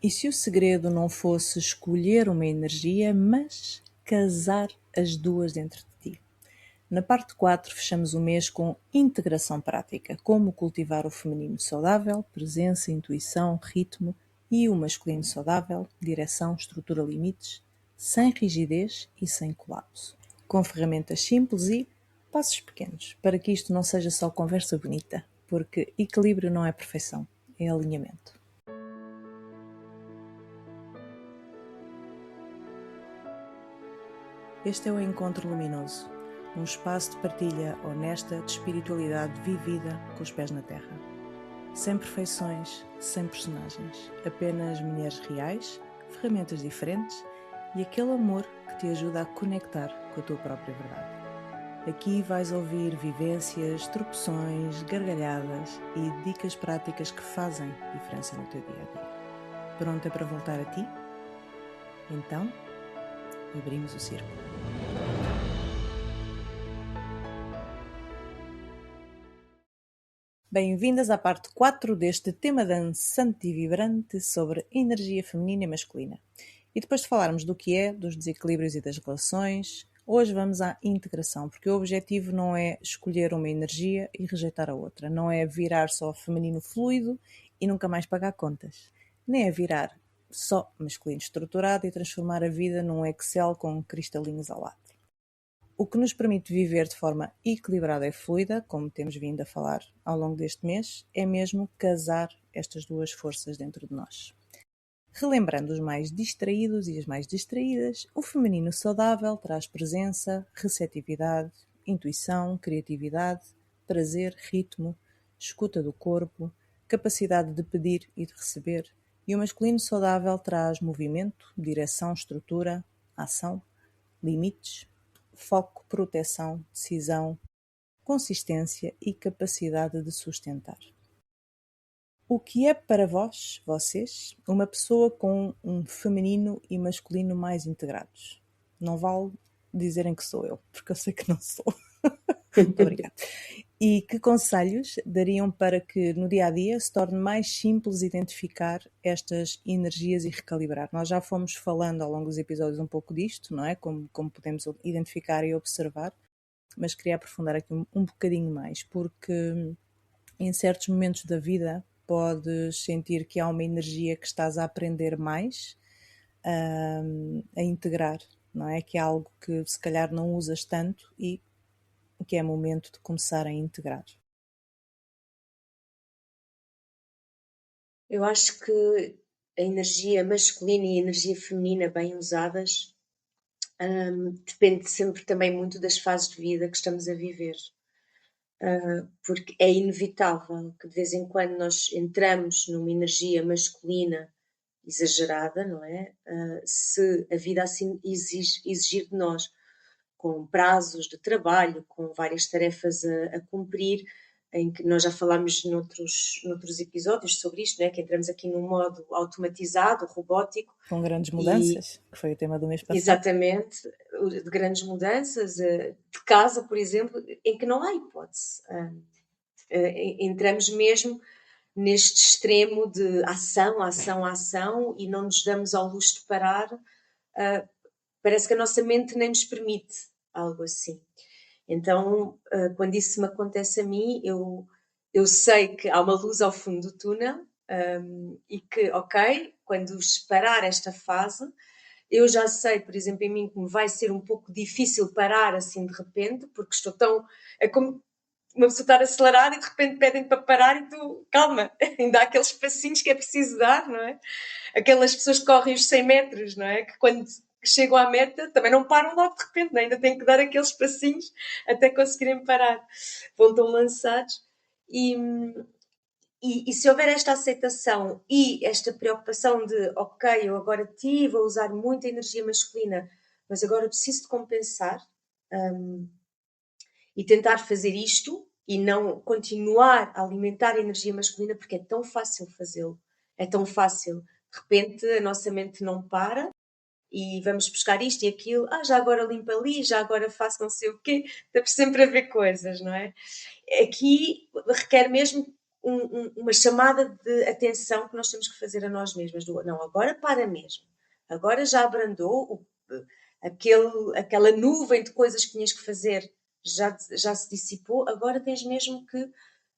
E se o segredo não fosse escolher uma energia, mas casar as duas dentro de ti? Na parte 4 fechamos o mês com integração prática, como cultivar o feminino saudável, presença, intuição, ritmo, e o masculino saudável, direção, estrutura, limites, sem rigidez e sem colapso. Com ferramentas simples e passos pequenos, para que isto não seja só conversa bonita, porque equilíbrio não é perfeição, é alinhamento. Este é o Encontro Luminoso, um espaço de partilha honesta de espiritualidade vivida com os pés na terra. Sem perfeições, sem personagens, apenas mulheres reais, ferramentas diferentes e aquele amor que te ajuda a conectar com a tua própria verdade. Aqui vais ouvir vivências, tropeções, gargalhadas e dicas práticas que fazem diferença no teu dia-a-dia. Pronta para voltar a ti? Então, abrimos o círculo. Bem-vindas à parte 4 deste tema dançante e vibrante sobre energia feminina e masculina. E depois de falarmos do que é, dos desequilíbrios e das relações, hoje vamos à integração, porque o objetivo não é escolher uma energia e rejeitar a outra, não é virar só feminino fluido e nunca mais pagar contas, nem é virar só masculino estruturado e transformar a vida num Excel com cristalinhos ao lado. O que nos permite viver de forma equilibrada e fluida, como temos vindo a falar ao longo deste mês, é mesmo casar estas duas forças dentro de nós. Relembrando os mais distraídos e as mais distraídas, o feminino saudável traz presença, receptividade, intuição, criatividade, prazer, ritmo, escuta do corpo, capacidade de pedir e de receber, e o masculino saudável traz movimento, direção, estrutura, ação, limites, foco, proteção, decisão, consistência e capacidade de sustentar. O que é para vós, vocês, uma pessoa com um feminino e masculino mais integrados? Não vale dizerem que sou eu, porque eu sei que não sou. Muito obrigada. E que conselhos dariam para que no dia a dia se torne mais simples identificar estas energias e recalibrar? Nós já fomos falando ao longo dos episódios um pouco disto, não é? Como podemos identificar e observar, mas queria aprofundar aqui um bocadinho mais, porque em certos momentos da vida podes sentir que há uma energia que estás a aprender mais a integrar, não é? Que é algo que se calhar não usas tanto e que é momento de começar a integrar. Eu acho que a energia masculina e a energia feminina bem usadas depende sempre também muito das fases de vida que estamos a viver. Porque é inevitável que de vez em quando nós entramos numa energia masculina exagerada, não é? Se a vida assim exigir de nós, com prazos de trabalho, com várias tarefas a cumprir, em que nós já falámos noutros episódios sobre isto, né? Que entramos aqui num modo automatizado, robótico. Com grandes mudanças, que foi o tema do mês passado. Exatamente, de grandes mudanças, de casa, por exemplo, em que não há hipótese. Entramos mesmo neste extremo de ação, ação, ação e não nos damos ao luxo de parar. Parece que a nossa mente nem nos permite algo assim. Então, quando isso me acontece a mim, eu sei que há uma luz ao fundo do túnel e que, ok, quando parar esta fase, eu já sei, por exemplo, em mim que me vai ser um pouco difícil parar assim de repente, porque estou tão... É como uma pessoa estar acelerada e de repente pedem para parar e tu, calma, ainda há aqueles passinhos que é preciso dar, não é? Aquelas pessoas que correm os 100 metros, não é? Que quando chegam à meta também não param logo de repente, não é? Ainda têm que dar aqueles passinhos até conseguirem parar. Vão tão lançados. E se houver esta aceitação e esta preocupação de, ok, eu agora tive a usar muita energia masculina, mas agora preciso de compensar e tentar fazer isto e não continuar a alimentar a energia masculina, porque é tão fácil fazê-lo. É tão fácil. De repente a nossa mente não para e vamos buscar isto e aquilo. Já agora limpa ali, já agora faço não sei o quê. Estamos sempre a ver coisas, não é? Aqui requer mesmo uma chamada de atenção que nós temos que fazer a nós mesmas. Não, agora para mesmo. Agora já abrandou aquela nuvem de coisas que tinhas que fazer, já se dissipou, agora tens mesmo que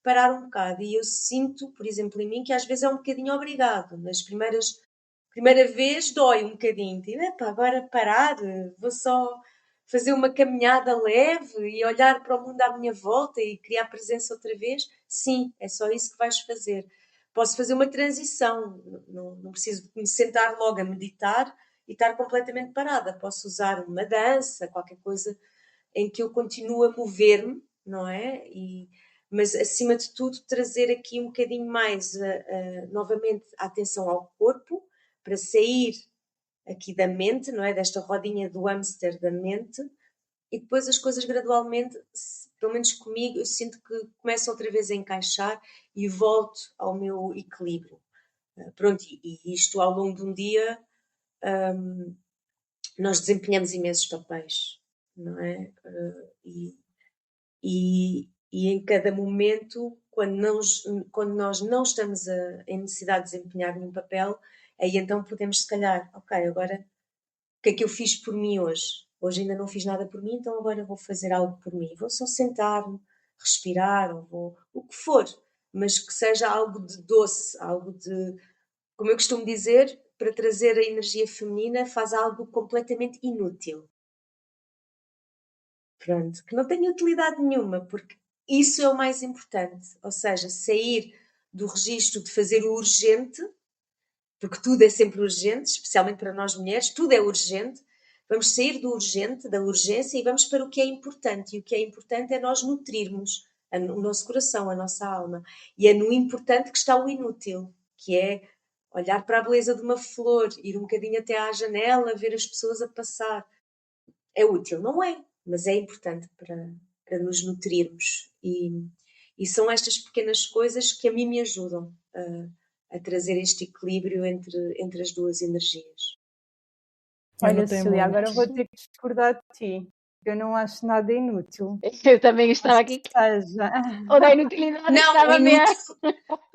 parar um bocado. E eu sinto, por exemplo, em mim, que às vezes é um bocadinho obrigado. Nas primeira vez dói um bocadinho. Tipo, agora parar, vou só fazer uma caminhada leve e olhar para o mundo à minha volta e criar presença outra vez. Sim, é só isso que vais fazer. Posso fazer uma transição, não preciso me sentar logo a meditar e estar completamente parada. Posso usar uma dança, qualquer coisa em que eu continuo a mover-me, não é? Mas, acima de tudo, trazer aqui um bocadinho mais, novamente, a atenção ao corpo, para sair aqui da mente, não é? Desta rodinha do hamster da mente, e depois as coisas gradualmente, pelo menos comigo, eu sinto que começam outra vez a encaixar e volto ao meu equilíbrio. Pronto, e isto ao longo de um dia, nós desempenhamos imensos papéis, não é? E em cada momento, quando nós não estamos em necessidade de desempenhar nenhum papel, aí então podemos, se calhar, ok, agora o que é que eu fiz por mim hoje? Hoje ainda não fiz nada por mim, então agora vou fazer algo por mim. Vou só sentar-me, respirar, o que for, mas que seja algo de doce, algo de, como eu costumo dizer, para trazer a energia feminina, faz algo completamente inútil. Pronto, que não tenha utilidade nenhuma, porque isso é o mais importante. Ou seja, sair do registro de fazer o urgente, porque tudo é sempre urgente, especialmente para nós mulheres, tudo é urgente. Vamos sair do urgente, da urgência, e vamos para o que é importante. E o que é importante é nós nutrirmos o nosso coração, a nossa alma. E é no importante que está o inútil, que é olhar para a beleza de uma flor, ir um bocadinho até à janela, ver as pessoas a passar. É útil? Não é, mas é importante para nos nutrirmos. E são estas pequenas coisas que a mim me ajudam a trazer este equilíbrio entre as duas energias. Olha, Cecília, agora vou ter que discordar de ti. Eu não acho nada inútil. Eu também estava aqui. Seja. Ou da inutilidade. Não,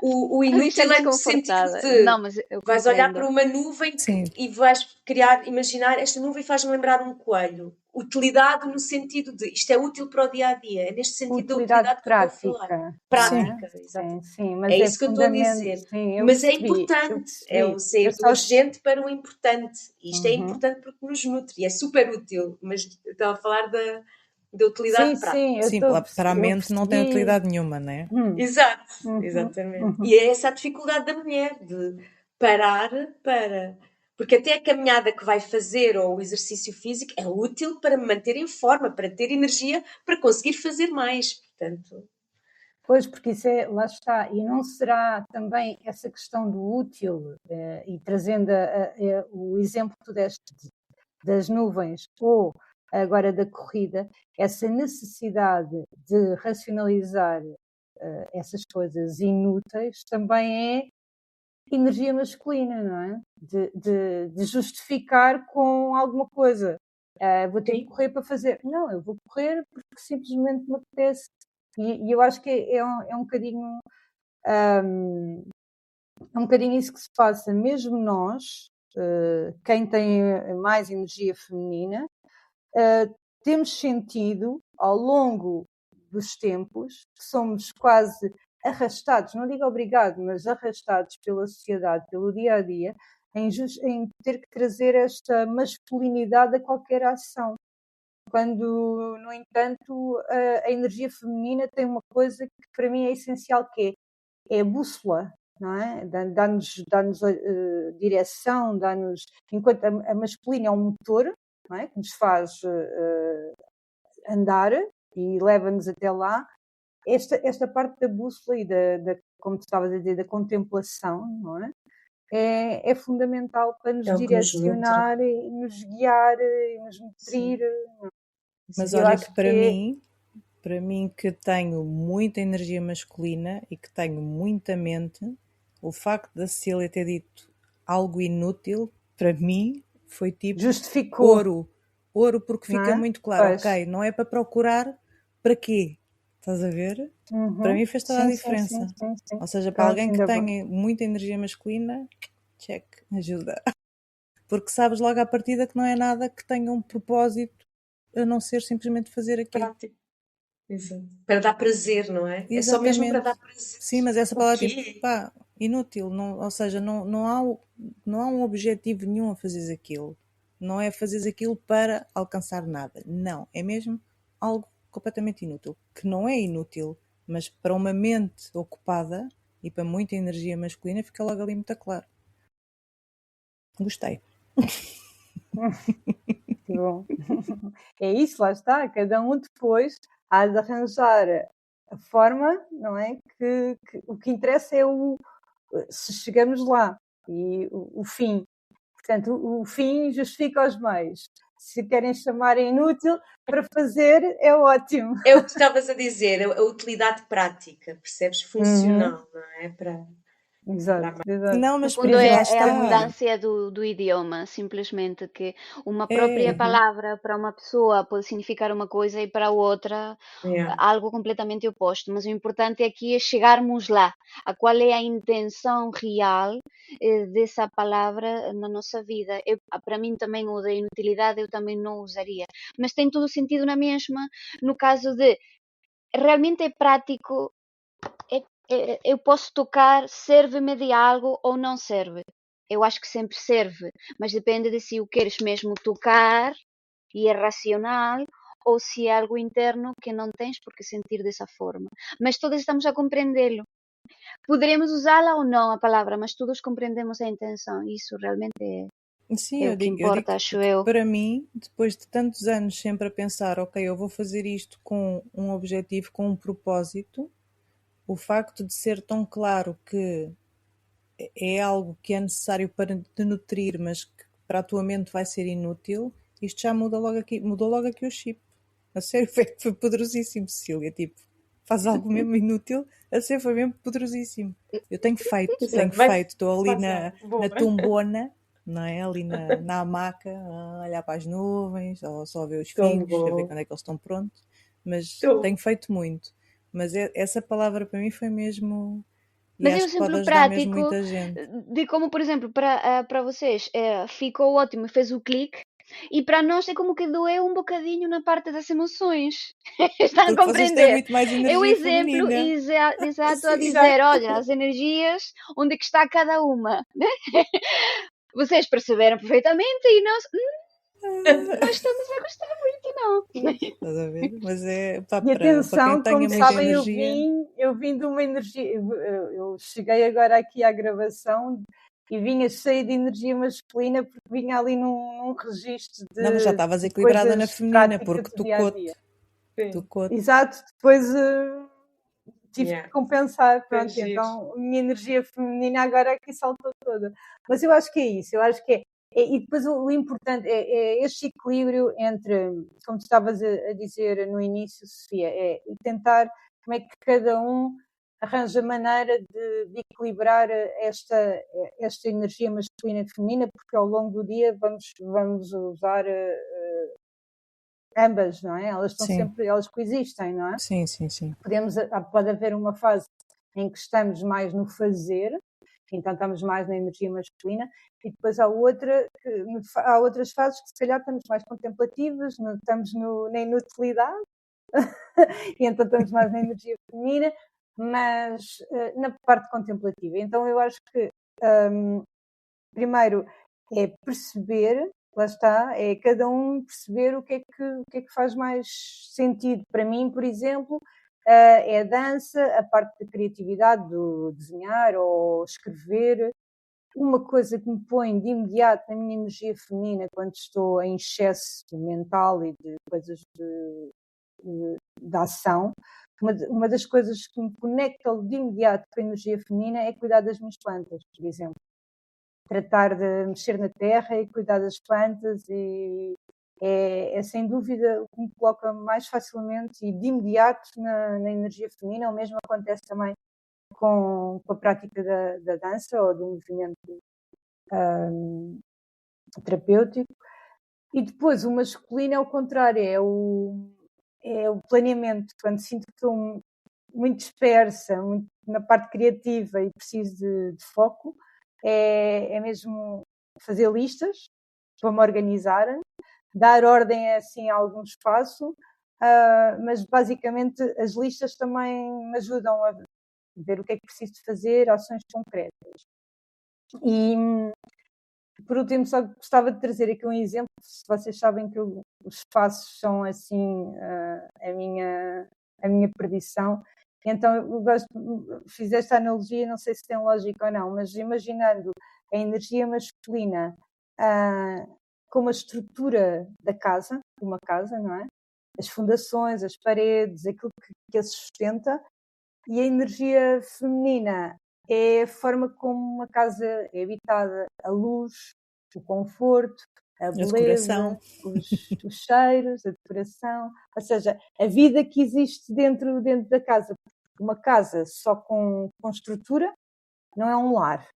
o inútil é no sentido de não, mas vais olhar para uma nuvem e vais imaginar, esta nuvem faz-me lembrar um coelho. Utilidade no sentido de isto é útil para o dia-a-dia. É neste sentido da utilidade prática, que eu estou a falar. Prática, exatamente. Sim, mas é isso que eu estou a dizer. Sim, mas é importante. É o sair do urgente para o importante. Isto é importante porque nos nutre e é super útil. Mas eu estava a falar da utilidade prática. Sim, para a mente não tem utilidade nenhuma, não é? Exato, exatamente. E é essa a dificuldade da mulher, de parar para... Porque até a caminhada que vai fazer ou o exercício físico é útil para me manter em forma, para ter energia, para conseguir fazer mais. Portanto... Pois, porque isso lá está. E não será também essa questão do útil, e trazendo o exemplo que tu deste das nuvens ou agora da corrida, essa necessidade de racionalizar essas coisas inúteis também é energia masculina, não é? De justificar com alguma coisa. Vou ter que correr para fazer. Não, eu vou correr porque simplesmente me apetece. E eu acho que é um bocadinho isso que se passa. Mesmo nós, quem tem mais energia feminina, temos sentido ao longo dos tempos que somos quase arrastados, não digo obrigado, mas arrastados pela sociedade, pelo dia a dia, em ter que trazer esta masculinidade a qualquer ação. Quando, no entanto, a energia feminina tem uma coisa que para mim é essencial, que é a bússola, não é? Dá-nos direção, enquanto a masculina é um motor, não é? Que nos faz andar e leva-nos até lá. Esta parte da bússola e como tu estavas a dizer, da contemplação, não é? É fundamental para nos direcionar e nos guiar e nos nutrir. Mas olha que para mim que tenho muita energia masculina e que tenho muita mente, o facto da Cecília ter dito algo inútil, para mim foi tipo justificou ouro porque fica muito claro, pois. ok, não é para procurar para quê? Estás a ver? Uhum. Para mim fez toda a Sim, sim, diferença. sim. Ou seja, para Pronto, alguém que ainda bem. tenha muita energia masculina, check, ajuda. Porque sabes logo à partida que não é nada que tenha um propósito a não ser simplesmente fazer aquilo. Prático. Exato. Para dar prazer, não é? É só mesmo para dar prazer. Sim, mas essa O palavra quê? tipo, pá, inútil. Não, ou seja, não há um objetivo nenhum a fazeres aquilo. Não é fazeres aquilo para alcançar nada. Não, é mesmo algo completamente inútil. Que não é inútil, mas para uma mente ocupada e para muita energia masculina fica logo ali muito claro. Gostei. Que bom. É isso, lá está. Cada um depois há de arranjar a forma, não é? Que o que interessa é se chegamos lá e o fim. Portanto, o fim justifica os meios. Se querem chamar inútil, para fazer é ótimo. É o que estavas a dizer, a utilidade prática, percebes? Funcional, não é? Para Exato, exato. Não, No mas fundo lá é está. a mudança do idioma, simplesmente que uma própria É, palavra para uma pessoa pode significar uma coisa e para outra Yeah. algo completamente oposto, mas o importante aqui é chegarmos lá, a qual é a intenção real dessa palavra na nossa vida. Para mim também o da inutilidade eu também não usaria, mas tem todo o sentido na mesma, no caso de realmente é prático, eu posso tocar, serve-me de algo ou não serve. Eu acho que sempre serve, mas depende de se o queres mesmo tocar e é racional ou se é algo interno que não tens por que sentir dessa forma. Mas todos estamos a compreendê-lo. Poderemos usá-la ou não a palavra, mas todos compreendemos a intenção. Isso realmente sim, é eu o que digo importa, acho que eu. para mim, depois de tantos anos sempre a pensar, ok, eu vou fazer isto com um objetivo, com um propósito, o facto de ser tão claro que é algo que é necessário para te nutrir, mas que para a tua mente vai ser inútil, isto já mudou logo aqui o chip. A sério, foi poderosíssimo, Cecília. Tipo, faz algo mesmo inútil, a sério, foi mesmo poderosíssimo. Eu tenho feito, Exato. Vai estou ali passar. na Boa. tumbona, não é? Ali na hamaca, a olhar para as nuvens, ou só a ver os Tão filhos, a ver bom. quando é que eles estão prontos. Mas Tô. tenho feito muito. Mas essa palavra para mim foi mesmo. E Mas é um acho que pode exemplo ajudar mesmo prático muita gente. de como, por exemplo, para vocês ficou ótimo e fez o clique, e para nós é como que doeu um bocadinho na parte das emoções. Estão a Porque vocês têm compreender? muito mais É o energia exemplo feminina. exato a Sim. dizer, olha, as energias, onde é que está cada uma? Né? Vocês perceberam perfeitamente e nós não estamos a gostar muito, não. Estás a ver? Mas é pá, E para quem atenção, como tenha muita sabem, energia. eu vim de uma energia. Eu cheguei agora aqui à gravação e vinha cheia de energia masculina porque vinha ali num registro Não, mas já de estavas equilibrada na coisas feminina, práticas porque do dia a dia. tocou-te. Exato, depois tive Yeah. que compensar, Foi pronto, giro. então a minha energia feminina agora aqui saltou toda. Mas eu acho que é isso, eu acho que e depois o importante é este equilíbrio entre, como tu estavas a dizer no início, Sofia, é tentar como é que cada um arranja maneira de equilibrar esta energia masculina e feminina, porque ao longo do dia vamos usar ambas, não é? Elas estão Sim. sempre, elas coexistem, não é? Sim, sim, sim. Pode haver uma fase em que estamos mais no fazer, então estamos mais na energia masculina, e depois há outras fases que se calhar estamos mais contemplativas, estamos na inutilidade, e então estamos mais na energia feminina, mas na parte contemplativa. Então eu acho que primeiro é perceber, lá está, é cada um perceber o que é que faz mais sentido. Para mim, por exemplo, é a dança, a parte da criatividade, do desenhar ou escrever. Uma coisa que me põe de imediato na minha energia feminina quando estou em excesso mental e de coisas de ação, uma das coisas que me conecta de imediato com a energia feminina é cuidar das minhas plantas, por exemplo. Tratar de mexer na terra e cuidar das plantas e é sem dúvida o que me coloca mais facilmente e de imediato na energia feminina. O mesmo acontece também com a prática da dança ou do movimento terapêutico. E depois o masculino é o contrário, é o planeamento. Quando sinto que estou muito dispersa, muito na parte criativa e preciso de foco, é mesmo fazer listas para me organizar, dar ordem assim a algum espaço, mas basicamente as listas também me ajudam a ver o que é que preciso de fazer, ações concretas. E por último, só gostava de trazer aqui um exemplo, se vocês sabem que os espaços são assim a minha perdição. Então eu fiz esta analogia, não sei se tem lógica ou não, mas imaginando a energia masculina como a estrutura da casa, uma casa, não é? As fundações, as paredes, aquilo que a sustenta, e a energia feminina é a forma como uma casa é habitada, a luz, o conforto, a beleza, os cheiros, a decoração, ou seja, a vida que existe dentro da casa. Uma casa só com estrutura não é um lar,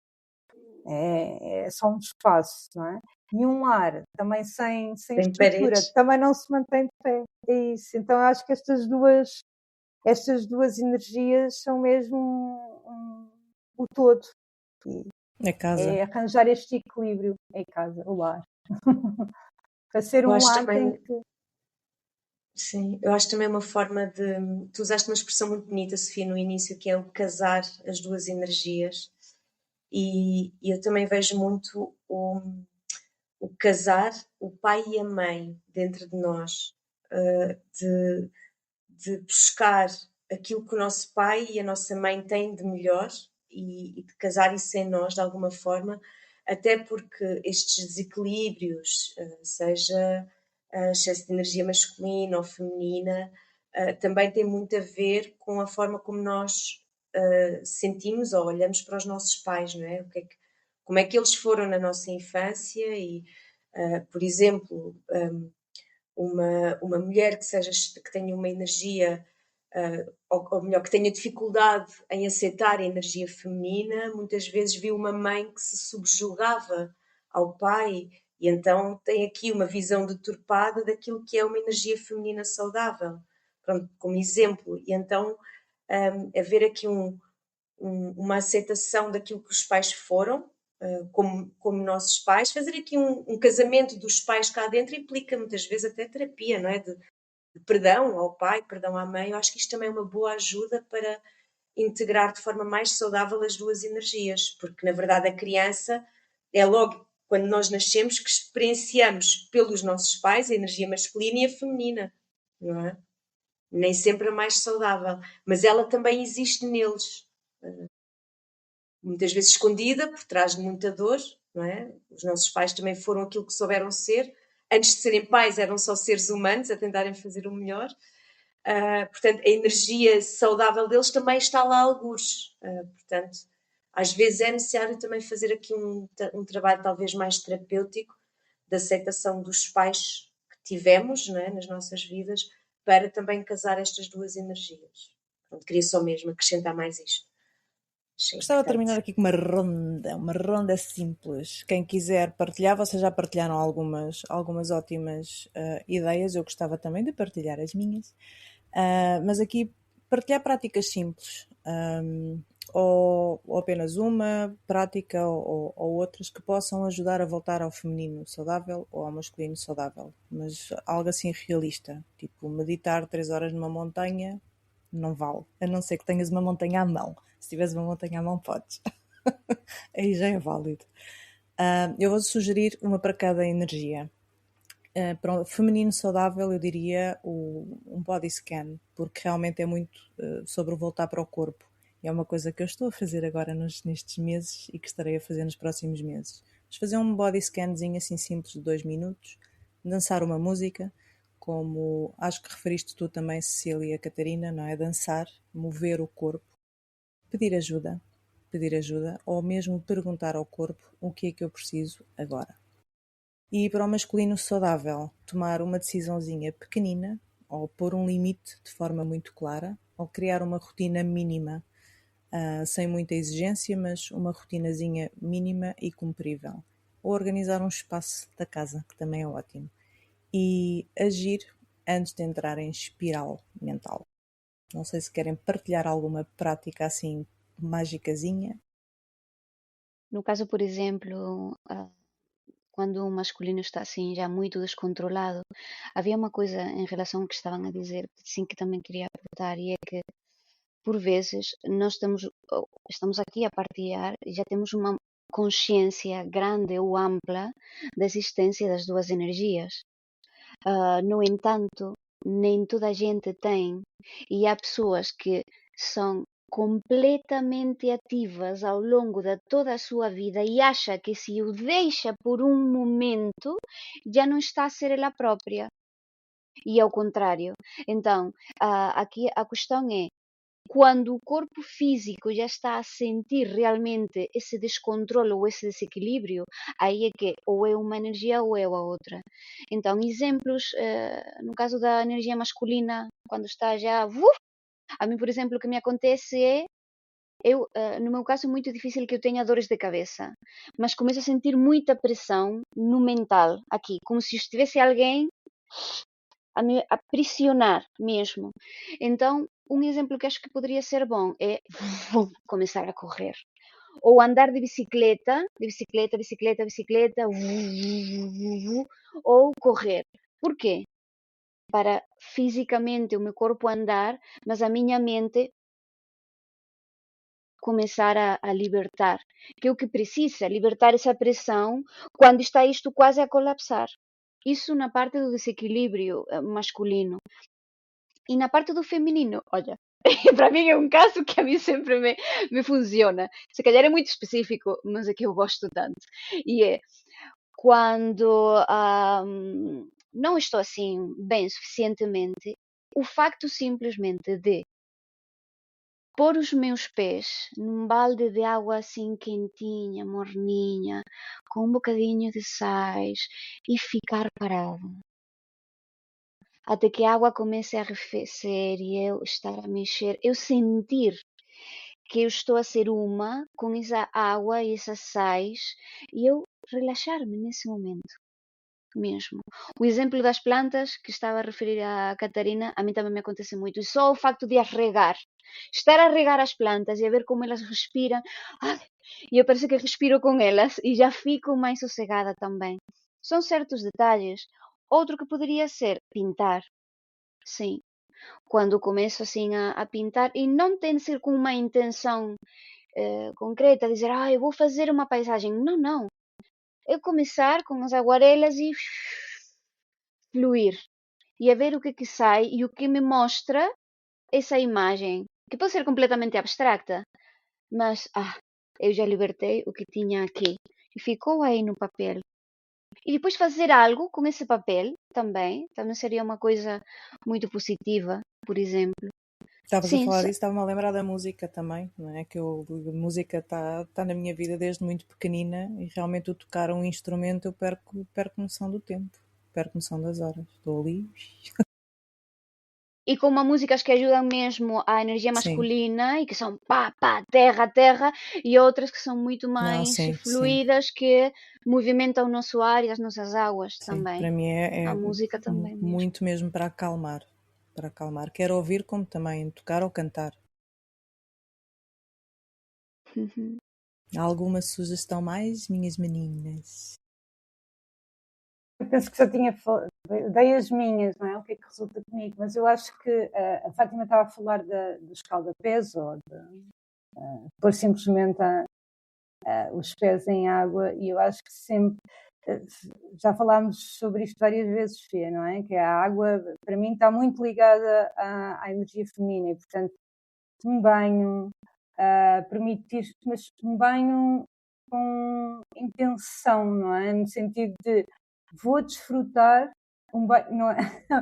é só um espaço, não é? E um lar também sem estrutura paredes, também não se mantém de pé. É isso. Então acho que estas duas energias são mesmo o todo. A casa. É arranjar este equilíbrio em casa, o lar. Para ser eu um acho lar também, tem que... sim, eu acho também uma forma de. Tu usaste uma expressão muito bonita, Sofia, no início, que é o casar as duas energias. E eu também vejo muito o casar o pai e a mãe dentro de nós, de buscar aquilo que o nosso pai e a nossa mãe têm de melhor e de casar isso em nós de alguma forma, até porque estes desequilíbrios, seja excesso de energia masculina ou feminina, também tem muito a ver com a forma como nós sentimos ou olhamos para os nossos pais, não é? Como é que eles foram na nossa infância e, por exemplo, uma mulher que tenha uma energia, ou melhor, que tenha dificuldade em aceitar a energia feminina, muitas vezes viu uma mãe que se subjugava ao pai e então tem aqui uma visão deturpada daquilo que é uma energia feminina saudável. Pronto, como exemplo. E então haver aqui uma aceitação daquilo que os pais foram, como nossos pais. Fazer aqui um casamento dos pais cá dentro implica muitas vezes até terapia, não é? De perdão ao pai, perdão à mãe. Eu acho que isto também é uma boa ajuda para integrar de forma mais saudável as duas energias, porque na verdade a criança é logo quando nós nascemos que experienciamos pelos nossos pais a energia masculina e a feminina, não é? Nem sempre a mais saudável, mas ela também existe neles, muitas vezes escondida por trás de muita dor, não é? Os nossos pais também foram aquilo que souberam ser. Antes de serem pais, eram só seres humanos a tentarem fazer o melhor. Portanto, a energia saudável deles também está lá a algures. Portanto, às vezes é necessário também fazer aqui um trabalho talvez mais terapêutico de aceitação dos pais que tivemos, não é, nas nossas vidas, para também casar estas duas energias. Portanto, queria só mesmo acrescentar mais isto. Gostava de terminar aqui com uma ronda simples. Quem quiser partilhar, vocês já partilharam algumas ótimas ideias, eu gostava também de partilhar as minhas, mas aqui partilhar práticas simples, ou apenas uma prática ou outras que possam ajudar a voltar ao feminino saudável ou ao masculino saudável, mas algo assim realista, tipo meditar 3 horas numa montanha, não vale, a não ser que tenhas uma montanha à mão. Se tiveres uma montanha à mão, podes. Aí já é válido. Eu vou sugerir uma para cada energia. Para o feminino saudável, eu diria um body scan, porque realmente é muito sobre o voltar para o corpo. E é uma coisa que eu estou a fazer agora nestes meses e que estarei a fazer nos próximos meses. Mas fazer um body scanzinho assim simples de 2 minutos, dançar uma música, como acho que referiste tu também, Cecília Catarina, não é? Dançar, mover o corpo, pedir ajuda ou mesmo perguntar ao corpo o que é que eu preciso agora. E para o masculino saudável, tomar uma decisãozinha pequenina ou pôr um limite de forma muito clara ou criar uma rotina mínima, sem muita exigência, mas uma rotinazinha mínima e cumprível. Ou organizar um espaço da casa, que também é ótimo. E agir antes de entrar em espiral mental. Não sei se querem partilhar alguma prática assim mágicazinha. No caso, por exemplo, quando o masculino está assim já muito descontrolado, havia uma coisa em relação ao que estavam a dizer, sim, que também queria aportar, e é que por vezes nós estamos aqui a partilhar e já temos uma consciência grande ou ampla da existência das duas energias. No entanto, nem toda a gente tem, e há pessoas que são completamente ativas ao longo de toda a sua vida e acha que se o deixa por um momento já não está a ser ela própria. E ao contrário. Então, aqui a questão é, quando o corpo físico já está a sentir realmente esse descontrole ou esse desequilíbrio, aí é que ou é uma energia ou é a outra. Então, exemplos, no caso da energia masculina, quando está já, a mim, por exemplo, o que me acontece é, no meu caso, é muito difícil que eu tenha dores de cabeça, mas começo a sentir muita pressão no mental, aqui, como se estivesse alguém a me aprisionar mesmo. Então, um exemplo que acho que poderia ser bom é começar a correr. Ou andar de bicicleta, ou correr. Por quê? Para fisicamente o meu corpo andar, mas a minha mente começar a libertar. Que é o que precisa, libertar essa pressão quando está isto quase a colapsar. Isso na parte do desequilíbrio masculino. E na parte do feminino, olha, para mim é um caso que a mim sempre me funciona. Se calhar é muito específico, mas é que eu gosto tanto. E é quando não estou assim bem suficientemente, o facto simplesmente de pôr os meus pés num balde de água assim quentinha, morninha, com um bocadinho de sais e ficar parado até que a água comece a arrefecer e eu estar a mexer, eu sentir que eu estou a ser uma com essa água e essas sais e eu relaxar-me nesse momento mesmo. O exemplo das plantas que estava a referir a Catarina, a mim também me acontece muito. E só o facto de as regar, estar a regar as plantas e a ver como elas respiram, e eu parece que respiro com elas e já fico mais sossegada também. São certos detalhes. Outro que poderia ser pintar. Sim, quando começo assim a pintar, e não tem de ser com uma intenção concreta, dizer, eu vou fazer uma paisagem. Não, não. Eu começar com as aguarelas e fluir. E a ver o que sai e o que me mostra essa imagem, que pode ser completamente abstrata, mas eu já libertei o que tinha aqui e ficou aí no papel. E depois fazer algo com esse papel também seria uma coisa muito positiva, por exemplo. Estavas a Sim, falar disso, estava-me a lembrar da música também, não é? Que a música está na minha vida desde muito pequenina e realmente o tocar um instrumento eu perco noção do tempo, perco noção das horas. Estou ali. e com uma músicas que ajudam mesmo à energia Sim, masculina e que são pá, pá, terra, terra, e outras que são muito não, mais sim, sim, fluídas, que movimentam o nosso ar e as nossas águas sim. também. Para mim A é música também mesmo. muito mesmo para acalmar. Para acalmar. Quero ouvir como também tocar ou cantar. Uhum. Há alguma sugestão mais, minhas meninas? Eu penso que já tinha dei as minhas, não é? O que é que resulta comigo, mas eu acho que a Fátima estava a falar do escalda-pés ou de pôr simplesmente os pés em água, e eu acho que sempre já falámos sobre isto várias vezes, Fia, não é? Que a água para mim está muito ligada à energia feminina e portanto um banho, permitir, mas um banho com intenção, não é? No sentido de vou desfrutar um banho, não é?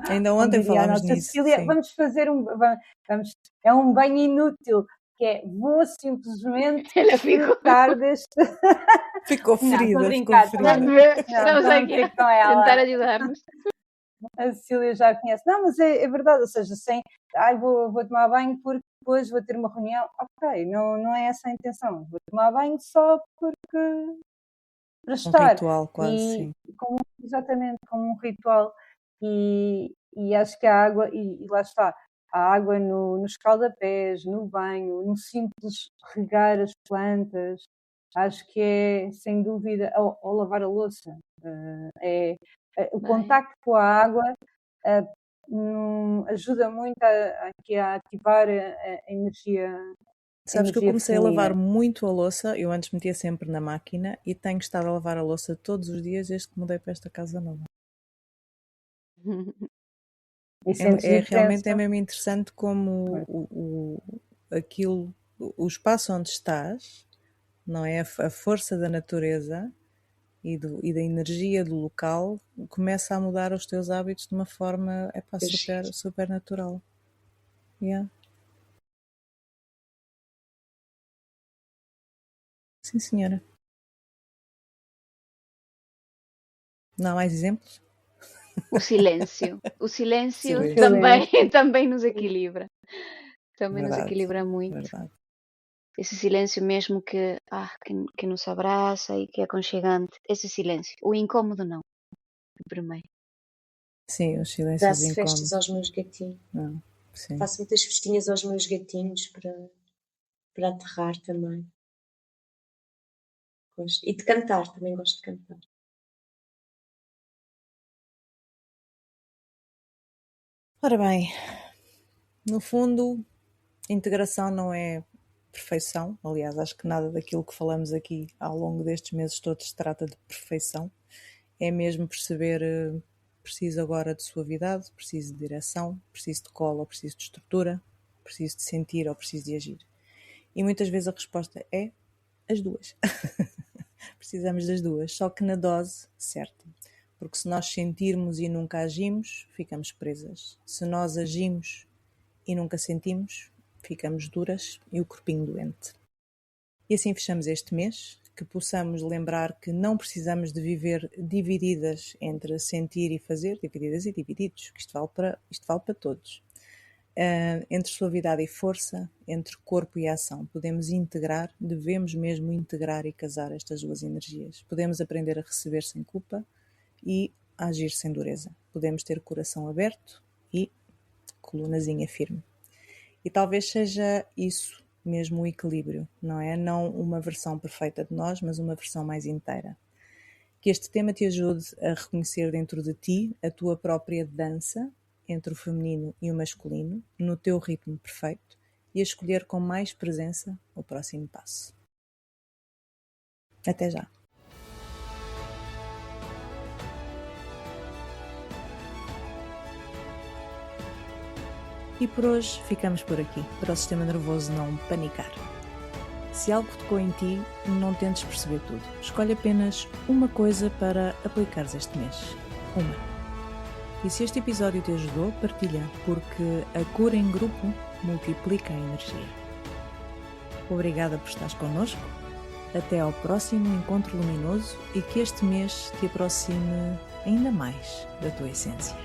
Ainda Como ontem diria a falámos nossa nisso, Cecília, sim. vamos fazer é um banho inútil, que é vou simplesmente Ela ficou. desfrutar deste. Ficou Não, estou a ferida, ficou brincar. ferida. Não, Estamos estou a aqui dizer a que não é tentar ela. ajudar-nos. A Cecília já a conhece. Não, mas é verdade, ou seja, sem vou tomar banho porque depois vou ter uma reunião. Ok, não é essa a intenção. Vou tomar banho só porque para Um estar. ritual quase, E sim. exatamente como um ritual. E E acho que a água, e lá está, a água no escaldapés, no banho, no simples regar as plantas, acho que é, sem dúvida, ao lavar a louça. O Bem, contacto com a água ajuda muito aqui a ativar a Sabes que eu energia comecei a lavar feminina. muito a louça, eu antes metia sempre na máquina e tenho estado a lavar a louça todos os dias desde que mudei para esta casa nova. E sentes Realmente é diferença? mesmo interessante como o espaço onde estás, não é? A força da natureza e da energia do local começa a mudar os teus hábitos de uma forma super, super natural. Yeah. Sim, senhora. Não há mais exemplos? o silêncio Silêncio. também nos equilibra. Também nos Verdade, equilibra muito. verdade. Esse silêncio mesmo que nos abraça e que é aconchegante. Esse silêncio. O incômodo não. Primeiro. Sim, os silêncios Dá-se incómodos. festas aos meus gatinhos. Não, sim. Faço muitas festinhas aos meus gatinhos para aterrar também. Gosto. E de cantar, também gosto de cantar. Ora bem, no fundo, integração não é perfeição. Aliás, acho que nada daquilo que falamos aqui ao longo destes meses todos se trata de perfeição. É mesmo perceber, preciso agora de suavidade, preciso de direção, preciso de cola, preciso de estrutura, preciso de sentir ou preciso de agir. E muitas vezes a resposta é as duas. Precisamos das duas, só que na dose certa. Porque se nós sentirmos e nunca agimos, ficamos presas. Se nós agimos e nunca sentimos, ficamos duras e o corpinho doente. E assim fechamos este mês, que possamos lembrar que não precisamos de viver divididas entre sentir e fazer, divididas e divididos, que isto vale para todos. Entre suavidade e força, entre corpo e ação. Podemos integrar, devemos mesmo integrar e casar estas duas energias. Podemos aprender a receber sem culpa e a agir sem dureza. Podemos ter coração aberto e colunazinha firme. E talvez seja isso mesmo o equilíbrio, não é? Não uma versão perfeita de nós, mas uma versão mais inteira. Que este tema te ajude a reconhecer dentro de ti a tua própria dança entre o feminino e o masculino, no teu ritmo perfeito, e a escolher com mais presença o próximo passo. Até já! E por hoje ficamos por aqui, para o sistema nervoso não panicar. Se algo tocou em ti, não tentes perceber tudo. Escolhe apenas uma coisa para aplicares este mês. Uma. E se este episódio te ajudou, partilha, porque a cura em grupo multiplica a energia. Obrigada por estares connosco. Até ao próximo encontro luminoso e que este mês te aproxime ainda mais da tua essência.